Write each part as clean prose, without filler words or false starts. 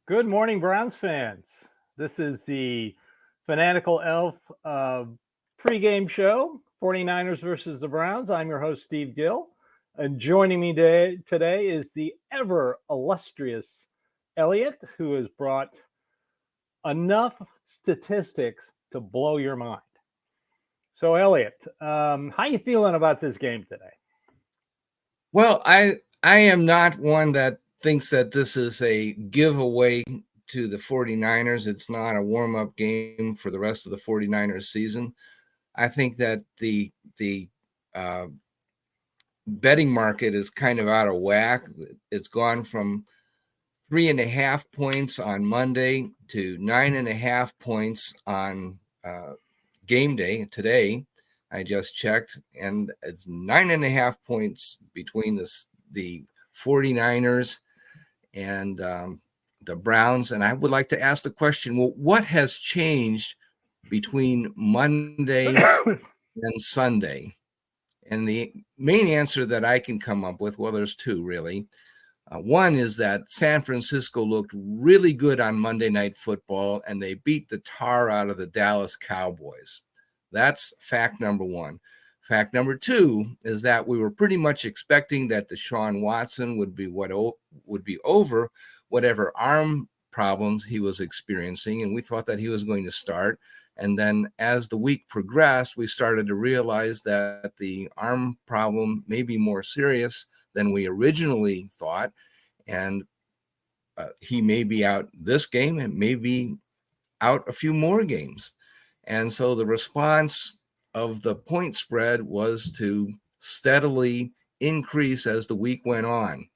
Good morning, Browns fans. This is the Fanatical Elf pregame show, 49ers versus the Browns. I'm your host, Steve Gill. And joining me today is the ever illustrious Elliot, who has brought enough statistics to blow your mind. So, Elliot, how you feeling about this game today? Well, I am not one that thinks that this is a giveaway to the 49ers. It's not a warm-up game for the rest of the 49ers season. I think that the betting market is kind of out of whack. It's gone from 3.5 points on Monday to 9.5 points on game day today. I just checked, and it's 9.5 points between the 49ers and the Browns. And I would like to ask the question, well, what has changed between Monday and Sunday? And the main answer that I can come up with, well, there's two really. One is that San Francisco looked really good on Monday Night Football, and they beat the tar out of the Dallas Cowboys. That's fact number one. Fact number two is that we were pretty much expecting that Deshaun Watson would be over whatever arm problems he was experiencing, and we thought that he was going to start. And then as the week progressed, we started to realize that the arm problem may be more serious than we originally thought, and he may be out this game and may be out a few more games. And so the response of the point spread was to steadily increase as the week went on.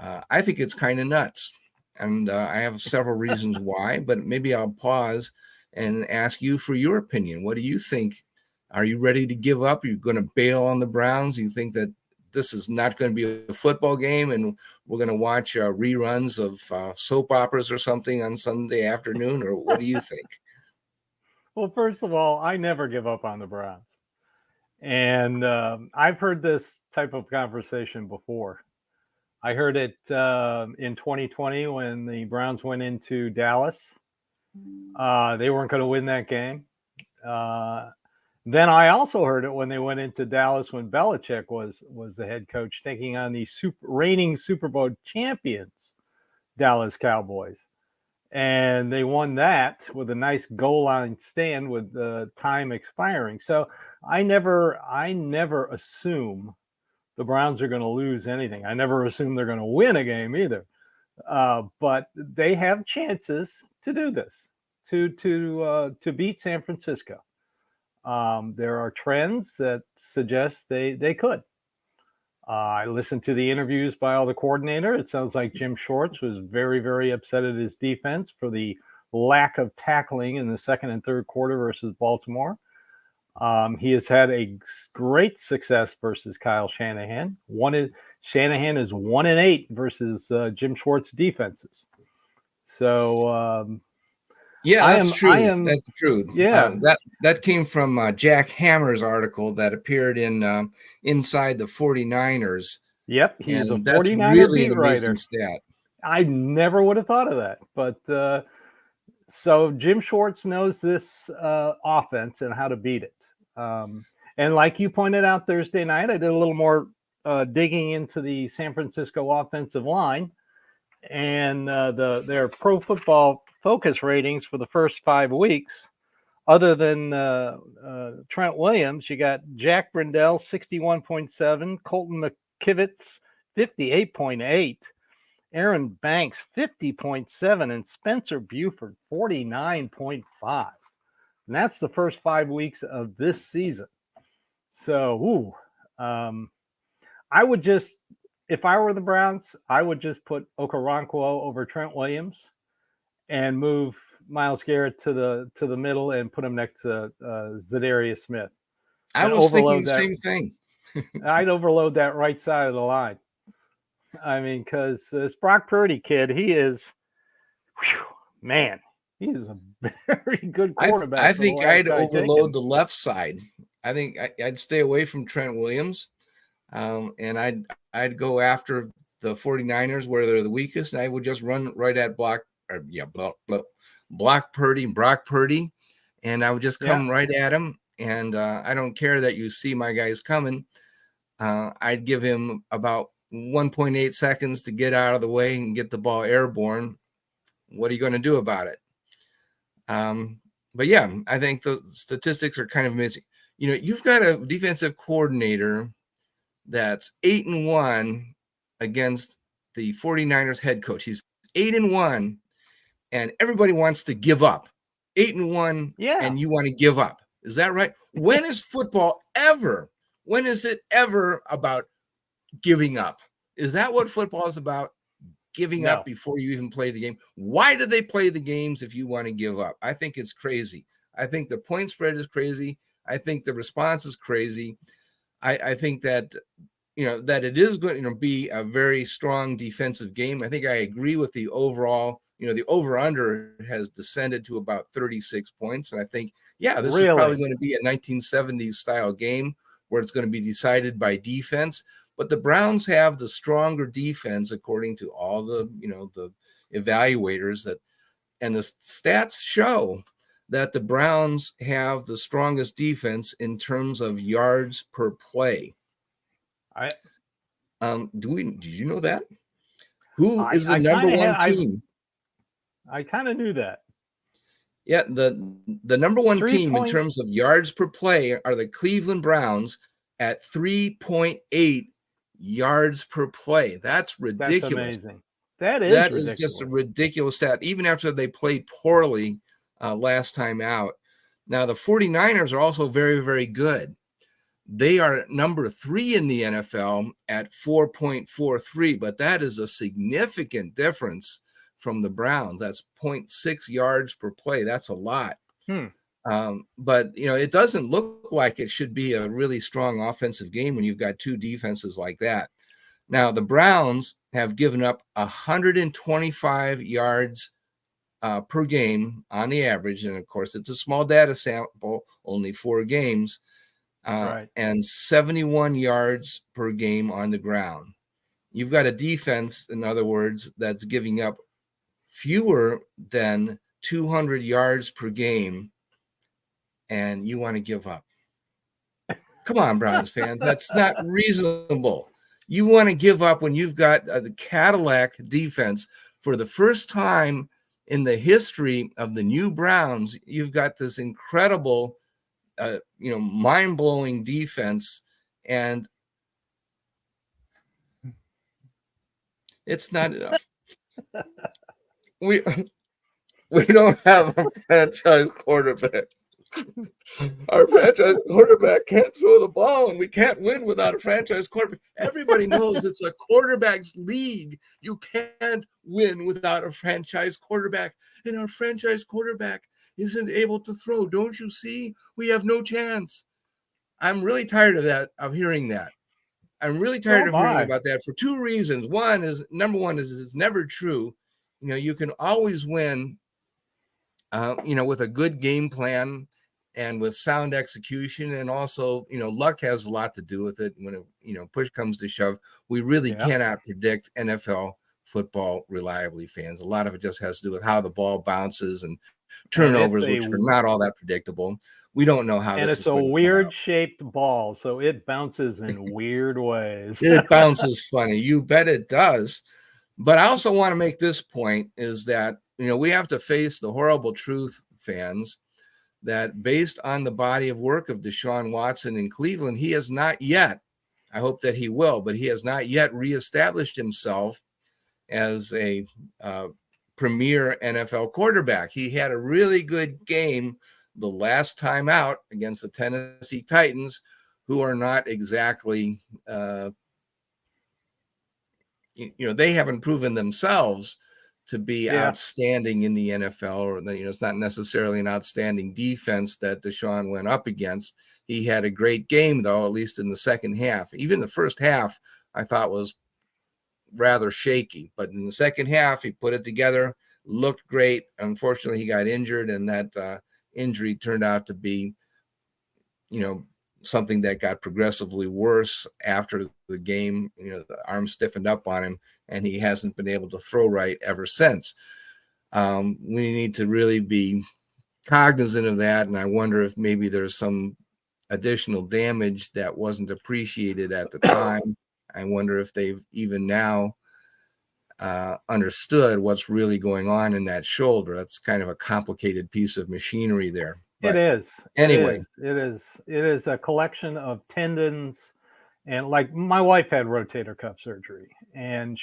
I think it's kind of nuts, and I have several reasons why, but maybe I'll pause and ask you for your opinion. What do you think? Are you ready to give up? Are you going to bail on the Browns? You think that this is not going to be a football game and we're going to watch reruns of soap operas or something on Sunday afternoon? Or what do you think? Well, first of all, I never give up on the Browns. And I've heard this type of conversation before. I heard it in 2020 when the Browns went into Dallas. They weren't going to win that game. Then I also heard it when they went into Dallas when Belichick was the head coach, taking on the reigning Super Bowl champions, Dallas Cowboys. And they won that with a nice goal line stand with the time expiring. So I never assume the Browns are going to lose anything. I never assume they're going to win a game either. But they have chances to do this, to beat San Francisco. There are trends that suggest they could. I listened to the interviews by all the coordinator. It sounds like Jim Schwartz was very, very upset at his defense for the lack of tackling in the second and third quarter versus Baltimore. He has had a great success versus Kyle Shanahan. Shanahan is 1-8 versus Jim Schwartz defenses. So yeah, that's true. That's true. Yeah, that came from Jack Hammer's article that appeared in Inside the 49ers. Yep, he's and a 49er that's really beat an writer. amazing stat. I never would have thought of that. But so Jim Schwartz knows this offense and how to beat it. And like you pointed out Thursday night, I did a little more digging into the San Francisco offensive line, and their Pro Football Focus ratings for the first 5 weeks. Other than Trent Williams, you got Jack Brendel 61.7, Colton McKivitz 58.8, Aaron Banks 50.7, and Spencer Buford 49.5. And that's the first 5 weeks of this season. So, I would just, if I were the Browns, I would just put Okoronkwo over Trent Williams and move Myles Garrett to the middle and put him next to Zadarius Smith. I was thinking the same thing. I'd overload that right side of the line. I mean, because this Brock Purdy kid, he is, man, he is a very good quarterback. I think I'd overload the left side. I think I'd stay away from Trent Williams, and I'd go after the 49ers where they're the weakest, and I would just run right at Brock Brock Purdy, and I would just Yeah. come right at him. And I don't care that you see my guys coming. I'd give him about 1.8 seconds to get out of the way and get the ball airborne. What are you going to do about it? But yeah, I think the statistics are kind of amazing. You've got a defensive coordinator that's 8-1 against the 49ers head coach. He's 8-1, and everybody wants to give up. 8-1, Yeah. and you want to give up. Is that right? When is football ever? When is it ever about giving up? Is that what football is about? Giving up No. before you even play the game? Why do they play the games if you want to give up? I think it's crazy. I think the point spread is crazy. I think the response is crazy. I think that that it is going to be a very strong defensive game. I think I agree with the overall, the over-under has descended to about 36 points. And I think, yeah, this is probably Really? going to be a 1970s style game where it's going to be decided by defense. But the Browns have the stronger defense, according to all the, the evaluators, and the stats show that the Browns have the strongest defense in terms of yards per play. I Did you know that? Who is the I number kind of one team? I kind of knew that. Yeah, the number one Three team in point. terms of yards per play are the Cleveland Browns at 3.8 yards per play. That's That's ridiculous. amazing. That is That is just a ridiculous. ridiculous stat, even after they played poorly last time out. Now, the 49ers are also very, very good. They are number 3 in the NFL at 4.43, but that is a significant difference from the Browns. That's 0.6 yards per play. That's a lot. But, it doesn't look like it should be a really strong offensive game when you've got two defenses like that. Now, the Browns have given up 125 yards per game on the average. And, of course, it's a small data sample, only 4 games. Right. And 71 yards per game on the ground. You've got a defense, in other words, that's giving up fewer than 200 yards per game, and you want to give up. Come on, Browns fans. That's not reasonable. You want to give up when you've got the Cadillac defense. For the first time in the history of the new Browns, you've got this incredible mind-blowing defense, and it's not enough. We don't have a franchise quarterback. Our franchise quarterback can't throw the ball, and we can't win without a franchise quarterback. Everybody knows it's a quarterback's league. You can't win without a franchise quarterback, and our franchise quarterback isn't able to throw. Don't you see? We have no chance. I'm really tired of hearing that. I'm really tired Oh of hearing my. about that for 2 reasons. Number one is it's never true. You can always win, with a good game plan and with sound execution. And also, luck has a lot to do with it. When, push comes to shove, we really Yeah. cannot predict NFL football reliably, fans. A lot of it just has to do with how the ball bounces and And it's turnovers, which are not all that predictable. We don't know how and this it's is a going to come weird out. shaped ball, so it bounces in weird ways. It bounces funny. You bet it does. But I also want to make this point is that, we have to face the horrible truth, fans, that based on the body of work of Deshaun Watson in Cleveland, he has not yet, I hope that he will, but he has not yet reestablished himself as a premier NFL quarterback. He had a really good game the last time out against the Tennessee Titans, who are not exactly they haven't proven themselves to be Yeah. outstanding in the NFL, or it's not necessarily an outstanding defense that Deshaun went up against. He had a great game, though, at least in the second half. Even the first half, I thought, was rather shaky, but in the second half, he put it together, looked great. Unfortunately, he got injured, and that injury turned out to be, something that got progressively worse after the game. The arm stiffened up on him, and he hasn't been able to throw right ever since. We need to really be cognizant of that. And I wonder if maybe there's some additional damage that wasn't appreciated at the time. I wonder if they've even now understood what's really going on in that shoulder. That's kind of a complicated piece of machinery there. It But is. anyway, It is a collection of tendons, and like my wife had rotator cuff surgery, and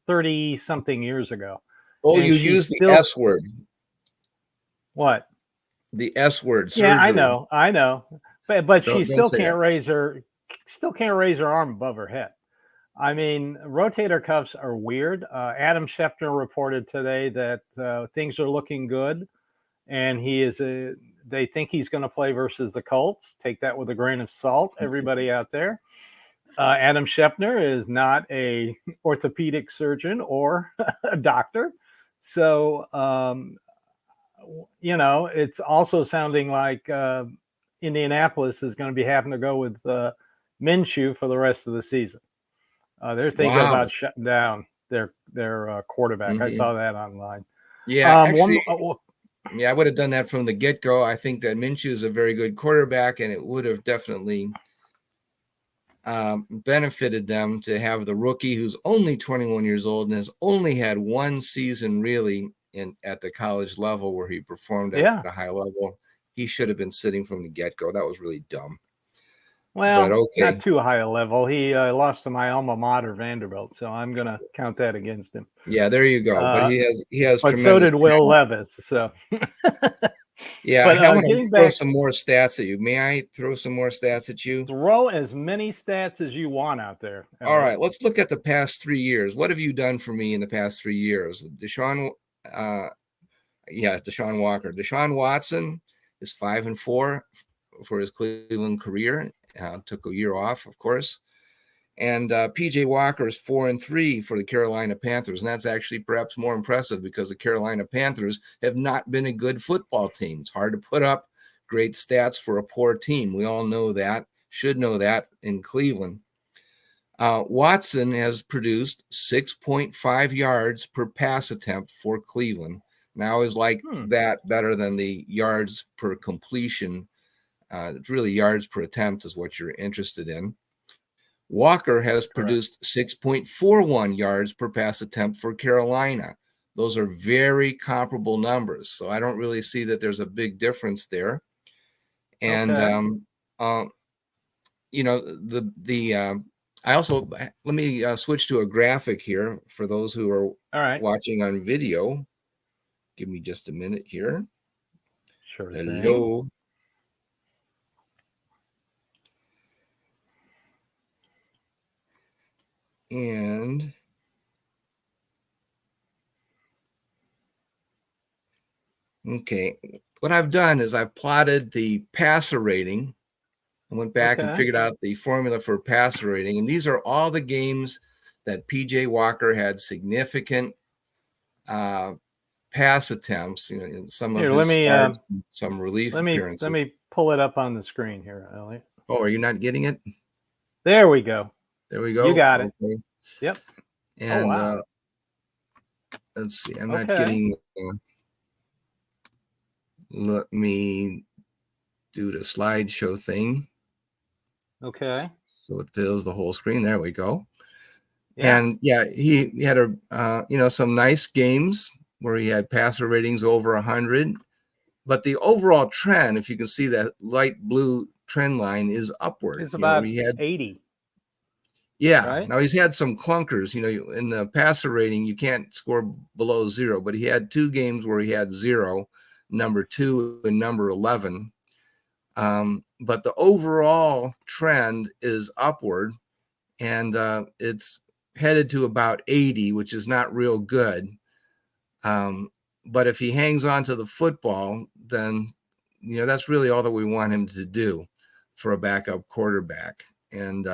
30 something years ago, oh, and you she's use the still S word, what? the S word, Yeah, surgery. I know, but she Don't still say that. can't raise her arm above her head. I mean, rotator cuffs are weird. Adam Schefter reported today that things are looking good, and they think he's going to play versus the Colts. Take that with a grain of salt, everybody out there. Adam Schefter is not a orthopedic surgeon or a doctor, so it's also sounding like Indianapolis is going to be having to go with Minshew for the rest of the season. They're thinking Wow. about shutting down their quarterback. I Mhm. saw that online. Yeah, One, actually, yeah, I would have done that from the get-go. I think that Minshew is a very good quarterback, and it would have definitely benefited them to have the rookie who's only 21 years old and has only had one season really at the college level where he performed at yeah. a high level. He should have been sitting from the get-go. That was really dumb. But Well, not okay. too high a level. He lost to my alma mater, Vanderbilt, so I'm going to count that against him. Yeah, there you go. But Uh, he has but so tremendous did Will talent. Levis. So, Yeah, but I want to getting throw back, some more stats at you. May I throw some more stats at you? throw as many stats as you want out there, All Elliot. right, let's look at the past 3 years. What have you done for me in the past 3 years? Deshaun Walker. Deshaun Watson is 5-4 for his Cleveland career. Took a year off, of course. And PJ Walker is 4-3 for the Carolina Panthers. And that's actually perhaps more impressive because the Carolina Panthers have not been a good football team. It's hard to put up great stats for a poor team. We all know that, should know that in Cleveland. Watson has produced 6.5 yards per pass attempt for Cleveland. Now, I always like that better than the yards per completion. It's really yards per attempt is what you're interested in. Walker has produced 6.41 yards per pass attempt for Carolina. Those are very comparable numbers. So I don't really see that there's a big difference there. And, I also, let me switch to a graphic here for those who are watching on video. Give me just a minute here. Sure. Hello. Thing. And okay, what I've done is I've plotted the passer rating. I went back and figured out the formula for passer rating, and these are all the games that PJ Walker had significant pass attempts. Some of his starts, some relief appearances. Let me pull it up on the screen here, Elliot. Oh, are you not getting it? There we go. There we go. You got it. Yep. And wow. Let's see. I'm not getting. Let me do the slideshow thing. Okay. So it fills the whole screen. There we go. Yeah. And yeah, he had some nice games where he had passer ratings over 100. But the overall trend, if you can see that light blue trend line, is upward. It's about 80. Yeah. Right? Now he's had some clunkers. In the passer rating, you can't score below 0, but he had 2 games where he had 0, number 2 and number 11. But the overall trend is upward, and it's headed to about 80, which is not real good. But if he hangs on to the football, then, that's really all that we want him to do for a backup quarterback. And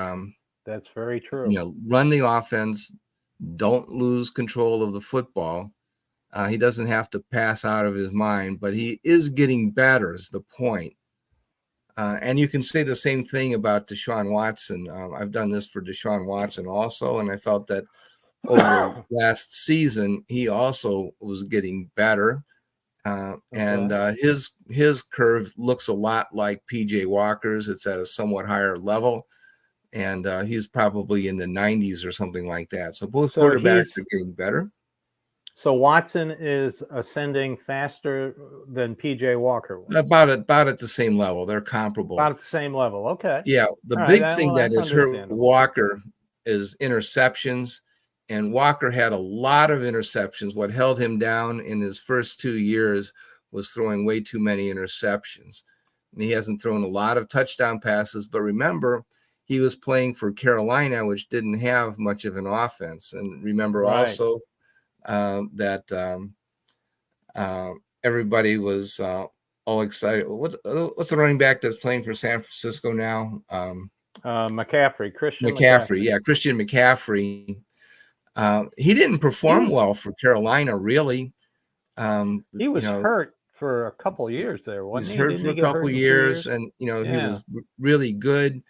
that's very true. Run the offense, don't lose control of the football. He doesn't have to pass out of his mind, but he is getting better is the point. And you can say the same thing about Deshaun Watson. I've done this for Deshaun Watson also, and I felt that over last season, he also was getting better. And his curve looks a lot like PJ Walker's. It's at a somewhat higher level, and he's probably in the 90s or something like that. So both quarterbacks are getting better. So Watson is ascending faster than PJ Walker was. About at the same level. They're comparable. About at the same level. Okay. Yeah. The big thing that has hurt Walker is interceptions. And Walker had a lot of interceptions. What held him down in his first 2 years was throwing way too many interceptions. And he hasn't thrown a lot of touchdown passes. But remember, he was playing for Carolina, which didn't have much of an offense. And remember also that everybody was all excited. What's the running back that's playing for San Francisco now? McCaffrey, Christian McCaffrey. Yeah, Christian McCaffrey. He didn't perform well for Carolina, really. He was hurt for a couple of years there, wasn't he? He was hurt for a couple of years, and he was really good,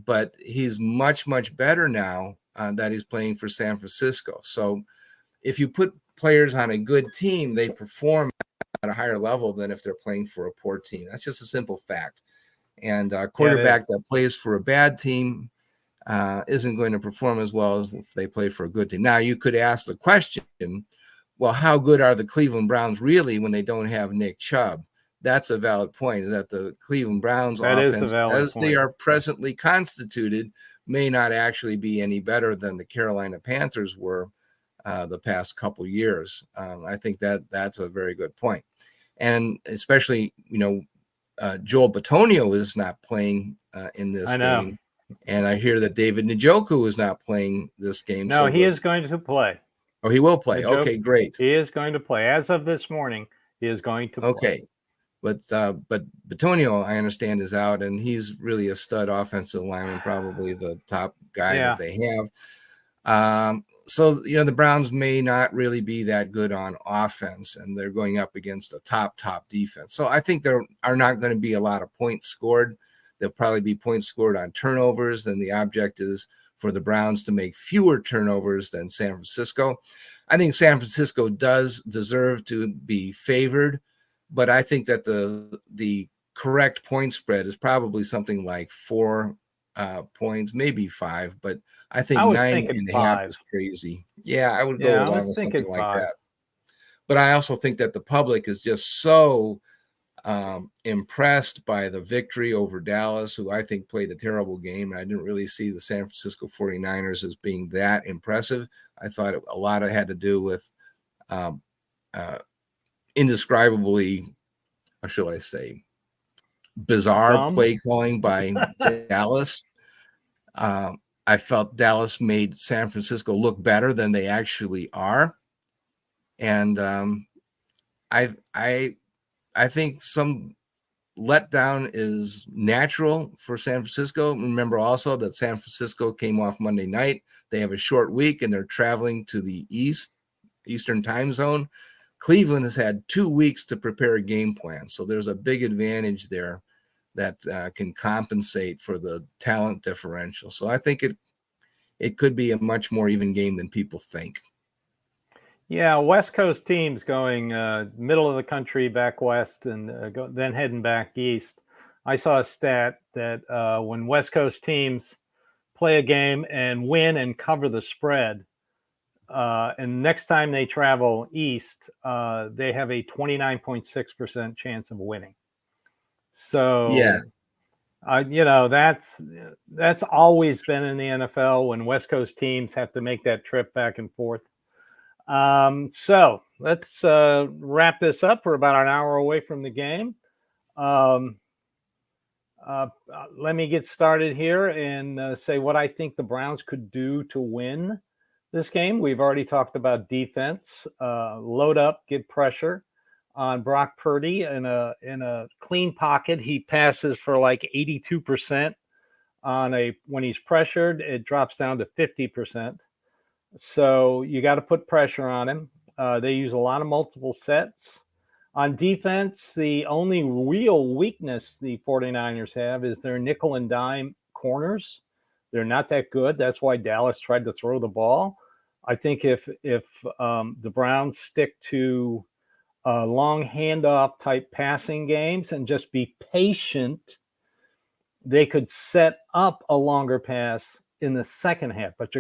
but he's much, much better now that he's playing for San Francisco. So if you put players on a good team, they perform at a higher level than if they're playing for a poor team. That's just a simple fact. And a quarterback that plays for a bad team isn't going to perform as well as if they play for a good team. Now, you could ask the question, well, how good are the Cleveland Browns really when they don't have Nick Chubb? That's a valid point, is that the Cleveland Browns offense, as they are presently constituted, may not actually be any better than the Carolina Panthers were the past couple years. I think that's a very good point. And especially, Joel Bitonio is not playing in this game. And I hear that David Njoku is not playing this game. No, he is going to play. Oh, he will play. Okay, great. He is going to play. As of this morning, he is going to play. Okay. But Bitonio, I understand, is out, and he's really a stud offensive lineman, probably the top guy that they have. So, the Browns may not really be that good on offense, and they're going up against a top defense. So I think there are not going to be a lot of points scored. There'll probably be points scored on turnovers, and the object is for the Browns to make fewer turnovers than San Francisco. I think San Francisco does deserve to be favored, but I think that the correct point spread is probably something like 4 points, maybe 5, but I think 9.5 is crazy. Yeah, I would go along with something like that. But I also think that the public is just so impressed by the victory over Dallas, who I think played a terrible game. I didn't really see the San Francisco 49ers as being that impressive. I thought a lot of it had to do with indescribably, how shall I say, bizarre play calling by Dallas. I felt Dallas made San Francisco look better than they actually are. And I think some letdown is natural for San Francisco. Remember also that San Francisco came off Monday night. They have a short week and they're traveling to the Eastern time zone. Cleveland has had 2 weeks to prepare a game plan. So there's a big advantage there that can compensate for the talent differential. So I think it could be a much more even game than people think. Yeah, West Coast teams going middle of the country back west and then heading back east. I saw a stat that when West Coast teams play a game and win and cover the spread, and next time they travel east, they have a 29.6% chance of winning. So, yeah, that's always been in the NFL when West Coast teams have to make that trip back and forth. So let's wrap this up. We're about an hour away from the game. Let me get started here and say what I think the Browns could do to win this game. We've already talked about defense. Load up, get pressure on Brock Purdy in a clean pocket. He passes for like 82% when he's pressured. It drops down to 50%. So you got to put pressure on him. They use a lot of multiple sets. On defense, the only real weakness the 49ers have is their nickel and dime corners. They're not that good. That's why Dallas tried to throw the ball. I think if the Browns stick to long handoff type passing games and just be patient, they could set up a longer pass in the second half. But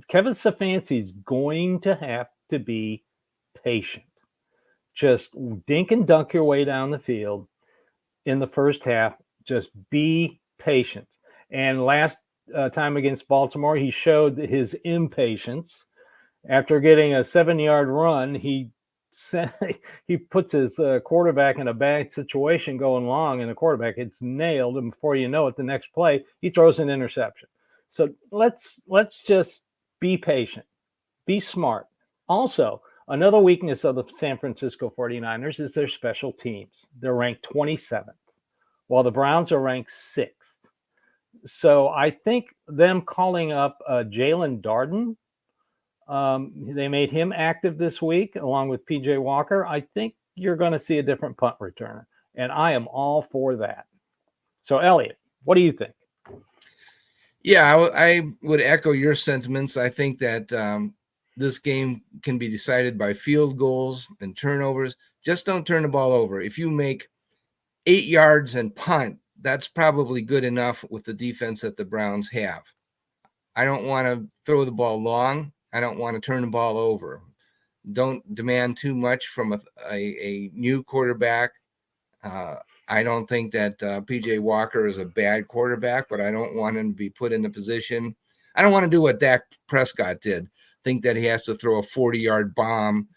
Kevin Stefanski's going to have to be patient. Just dink and dunk your way down the field in the first half. Just be patient. And last time against Baltimore, he showed his impatience. After getting a 7-yard run, he puts his quarterback in a bad situation going long, and the quarterback gets nailed. And before you know it, the next play, he throws an interception. So let's just be patient, be smart. Also, another weakness of the San Francisco 49ers is their special teams. They're ranked 27th, while the Browns are ranked 6th. So I think them calling up Jalen Darden, they made him active this week along with PJ Walker. I think you're going to see a different punt returner, and I am all for that. So, Elliot, what do you think? Yeah, I would echo your sentiments. I think that this game can be decided by field goals and turnovers. Just don't turn the ball over. If you make 8 yards and punt, that's probably good enough with the defense that the Browns have. I don't want to throw the ball long. I don't want to turn the ball over. Don't demand too much from a new quarterback. I don't think that PJ Walker is a bad quarterback, but I don't want him to be put in a position. I don't want to do what Dak Prescott did, think that he has to throw a 40-yard bomb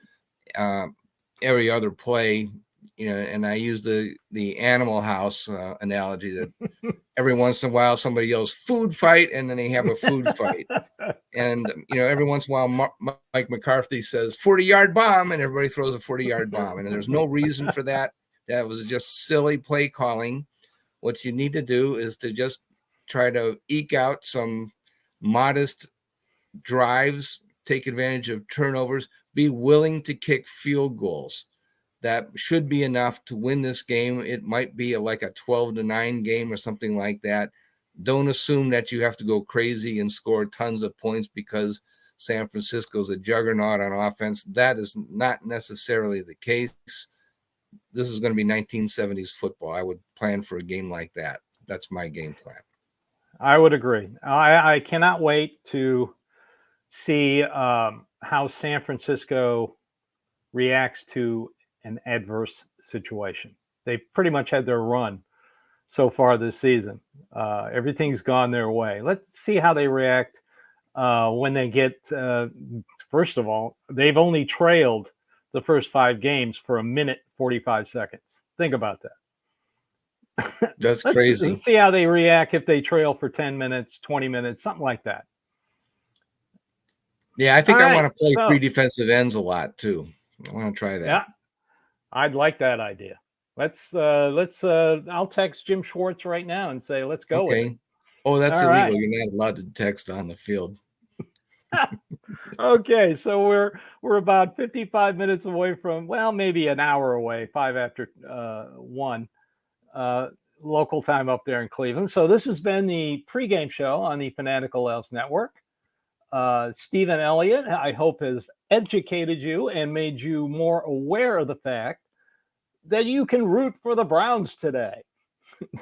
every other play. And I use the Animal House analogy that every once in a while somebody yells food fight, and then they have a food fight. And, every once in a while Mike McCarthy says 40-yard bomb, and everybody throws a 40-yard bomb. And there's no reason for that. That was just silly play calling. What you need to do is to just try to eke out some modest drives, take advantage of turnovers, be willing to kick field goals. That should be enough to win this game. It might be like a 12-9 game or something like that. Don't assume that you have to go crazy and score tons of points because San Francisco's a juggernaut on offense. That is not necessarily the case. This is going to be 1970s football. I would plan for a game like that. That's my game plan. I would agree. I cannot wait to see how San Francisco reacts to an adverse situation. They pretty much had their run so far this season. Everything's gone their way. Let's see how they react when they get, first of all, they've only trailed the first 5 games for 1 minute, 45 seconds. Think about that. That's crazy. Let's see how they react if they trail for 10 minutes, 20 minutes, something like that. Yeah, I think I want to play 3 defensive ends a lot too. I want to try that. Yeah, I'd like that idea. I'll text Jim Schwartz right now and say, let's go with it. Oh, that's illegal. Right. You're not allowed to text on the field. Okay, so we're about 55 minutes away from, well, maybe an hour away, 5 after 1 local time up there in Cleveland. So this has been the pregame show on the Fanatical Elves Network. Stephen Elliott, I hope, has educated you and made you more aware of the fact that you can root for the Browns today.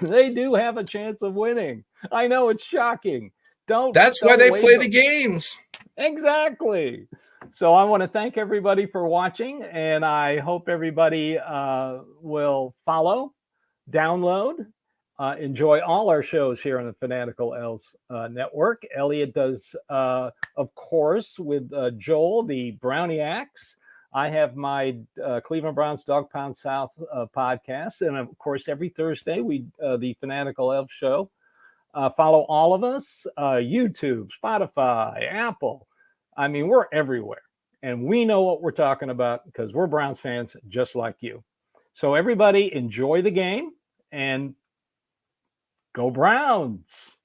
They do have a chance of winning. I know it's shocking. That's why they play the games. Exactly. So I want to thank everybody for watching, and I hope everybody will follow, download, enjoy all our shows here on the Fanatical Elves Network. Elliot does, of course, with Joel, the Browniacs. I have my Cleveland Browns Dog Pound South podcast. And, of course, every Thursday, the Fanatical Elves show. Follow all of us, YouTube, Spotify, Apple. I mean, we're everywhere. And we know what we're talking about because we're Browns fans just like you. So everybody enjoy the game and go Browns.